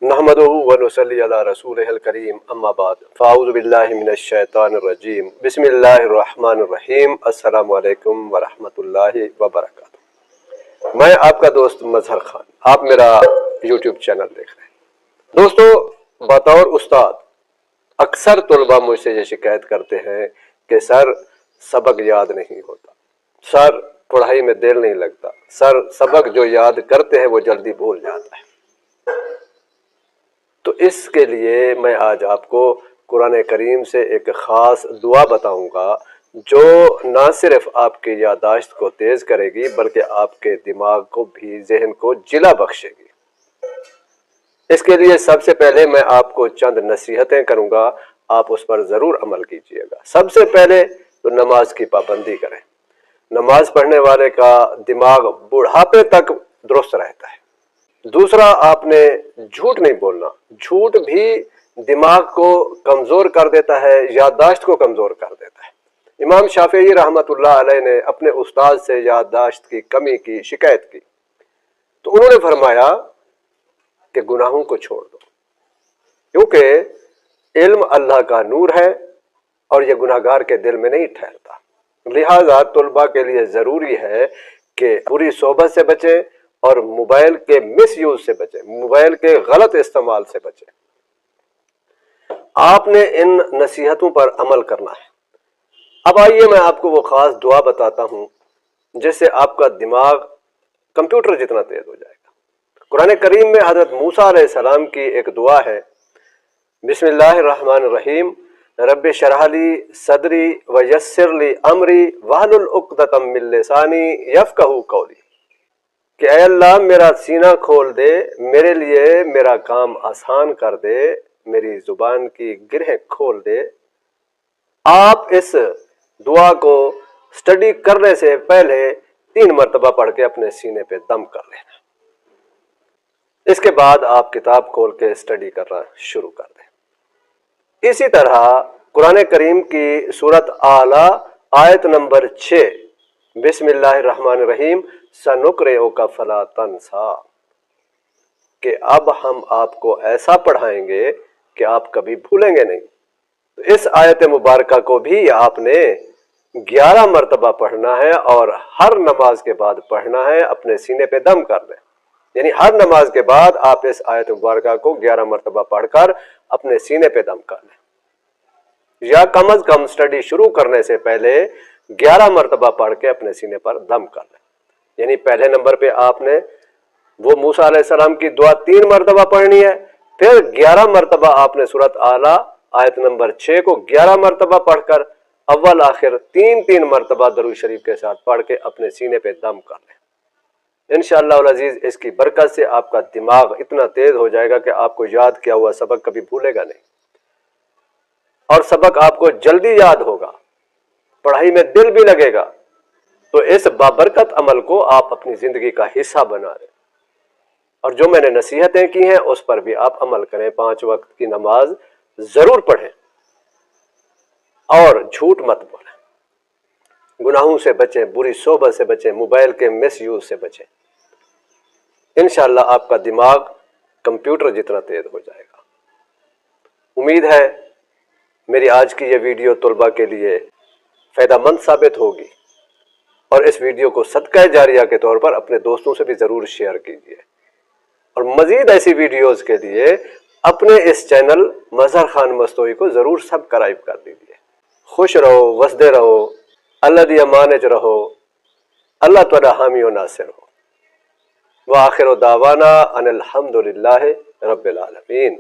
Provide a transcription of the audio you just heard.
नहमदुहु व नुसल्ली अला रसूलिहिल करीम अम्मा बाद फ़ाऊज़ु बिल्लाहि मिनश शैतानिर रजीम बिस्मिल्लाहिर रहमानिर रहीम अस्सलामु अलैकुम व रहमतुल्लाहि व बरकातुहू। मैं आपका दोस्त मजहर खान, आप मेरा यूट्यूब चैनल देख रहे हैं। दोस्तों, बतौर उस्ताद अक्सर तलबा मुझसे ये शिकायत करते हैं कि सर सबक याद नहीं होता, सर पढ़ाई में दिल नहीं लगता, सर सबक जो याद करते हैं वो जल्दी भूल जाता है। तो इसके लिए मैं आज आपको कुरान करीम से एक ख़ास दुआ बताऊंगा जो ना सिर्फ आपकी याददाश्त को तेज़ करेगी बल्कि आपके दिमाग को भी, जहन को जिला बख्शेगी। इसके लिए सबसे पहले मैं आपको चंद नसीहतें करूंगा, आप उस पर ज़रूर अमल कीजिएगा। सबसे पहले तो नमाज की पाबंदी करें। नमाज पढ़ने वाले का दिमाग बुढ़ापे तक दुरुस्त रहता है। दूसरा, आपने झूठ नहीं बोलना। झूठ भी दिमाग को कमज़ोर कर देता है, याददाश्त को कमज़ोर कर देता है। इमाम शाफिई रहमतुल्लाह अलैह ने अपने उस्ताद से याददाश्त की कमी की शिकायत की तो उन्होंने फरमाया कि गुनाहों को छोड़ दो, क्योंकि इल्म अल्लाह का नूर है और यह गुनाहगार के दिल में नहीं ठहरता। लिहाजा तलबा के लिए ज़रूरी है कि बुरी सोबत से बचें और मोबाइल के मिस यूज से बचें, मोबाइल के गलत इस्तेमाल से बचें। आपने इन नसीहतों पर अमल करना है। अब आइए मैं आपको वो खास दुआ बताता हूं जिससे आपका दिमाग कंप्यूटर जितना तेज हो जाएगा। कुरान करीम में हजरत मूसा अलैहिस्सलाम की एक दुआ है, बिस्मिल्लाहिर रहमानिर रहीम रब्बि शरह ली सदरी व यस्सिर ली अमरी वहलुल उक़दतम मिन लिसानी यफ़क़हू क़ौली, कि ऐ अल्लाह मेरा सीना खोल दे, मेरे लिए मेरा काम आसान कर दे, मेरी जुबान की गिरहें खोल दे। आप इस दुआ को स्टडी करने से पहले 3 मरतबा पढ़ के अपने सीने पे दम कर लेना। इसके बाद आप किताब खोल के स्टडी करना शुरू कर दें। इसी तरह कुरान करीम की सूरत आला आयत नंबर 6 बिस्मिल्लाहिर्रहमानिर्रहीम सनुक़रिउका फला तंसा, कि अब हम आपको ऐसा पढ़ाएंगे कि आप कभी भूलेंगे नहीं। तो इस आयत मुबारका को भी आपने 11 मरतबा पढ़ना है और हर नमाज के बाद पढ़ना है, अपने सीने पे दम कर दें। यानी हर नमाज के बाद आप इस आयत मुबारका को 11 मरतबा पढ़कर अपने सीने पे दम कर लें, या कम अज कम स्टडी शुरू करने से पहले 11 मरतबा पढ़ के अपने सीने पर दम कर लें। यानी पहले नंबर पे आपने वो मूसा अलैहिस्सलाम की दुआ 3 मरतबा पढ़नी है, फिर 11 मरतबा आपने सूरत आला आयत नंबर 6 को 11 मरतबा पढ़कर अव्वल आखिर 3-3 मरतबा दरूद शरीफ के साथ पढ़ के अपने सीने पे दम कर लें। इंशाअल्लाह अज़ीज़ इसकी बरकत से आपका दिमाग इतना तेज हो जाएगा कि आपको याद किया हुआ सबक कभी भूलेगा नहीं और सबक आपको जल्दी याद होगा, पढ़ाई में दिल भी लगेगा। तो इस बाबरकत अमल को आप अपनी जिंदगी का हिस्सा बना लें और जो मैंने नसीहतें की हैं उस पर भी आप अमल करें। 5 वक्त की नमाज जरूर पढ़ें और झूठ मत बोलें, गुनाहों से बचें, बुरी सोबत से बचें, मोबाइल के मिस यूज से बचें। इंशाअल्लाह आपका दिमाग कंप्यूटर जितना तेज हो जाएगा। उम्मीद है मेरी आज की ये वीडियो तलबा के लिए फायदेमंद साबित होगी और इस वीडियो को सदका जारिया के तौर पर अपने दोस्तों से भी जरूर शेयर कीजिए और मजीद ऐसी वीडियोस के लिए अपने इस चैनल मजहर खान मस्तोई को जरूर सब्सक्राइब कर दीजिए। खुश रहो, वसदे रहो, अल्लाह दी अमानत रहो, अल्लाह तुहाडा हामी व नासिर हो। व आखिर दावाना अनिल हम्दुलिल्लाहि रब्बिल आलमीन।